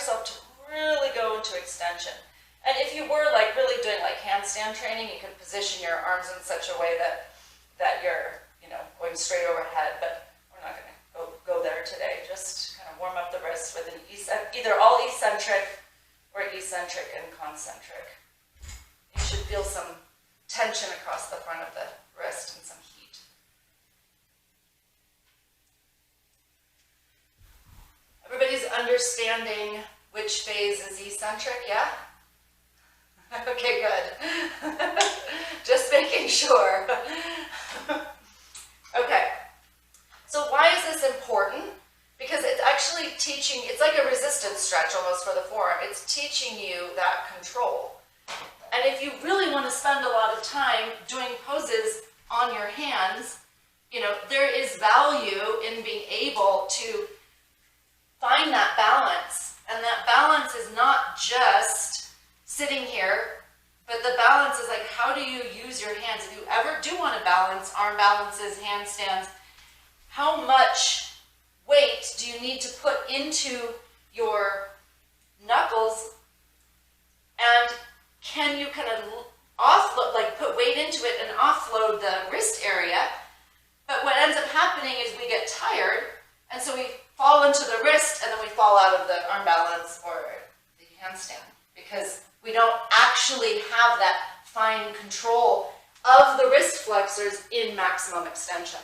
yourself to really go into extension. And if you were like really doing like handstand training, you could position your arms in such a way that you're, you know, going straight overhead, but we're not going to go there today. Just kind of warm up the wrist with an either all eccentric or eccentric and concentric. You should feel some tension across the front of the wrist and some heat. Everybody's understanding which phase is eccentric, yeah? Okay, good. Just making sure. Okay. So why is this important? Because it's actually teaching, it's like a resistance stretch almost for the forearm. It's teaching you that control. And if you really want to spend a lot of time doing poses on your hands, you know, there is value in being able to find that balance. And that balance is not just sitting here, but the balance is like, how do you use your hands? If you ever do want to balance, arm balances, handstands, how much weight do you need to put into your knuckles, and can you kind of offload, like put weight into it and offload the wrist area? But what ends up happening is we get tired, and so we fall into the wrist, and then we fall out of the arm balance or the handstand, because we don't actually have that fine control of the wrist flexors in maximum extension.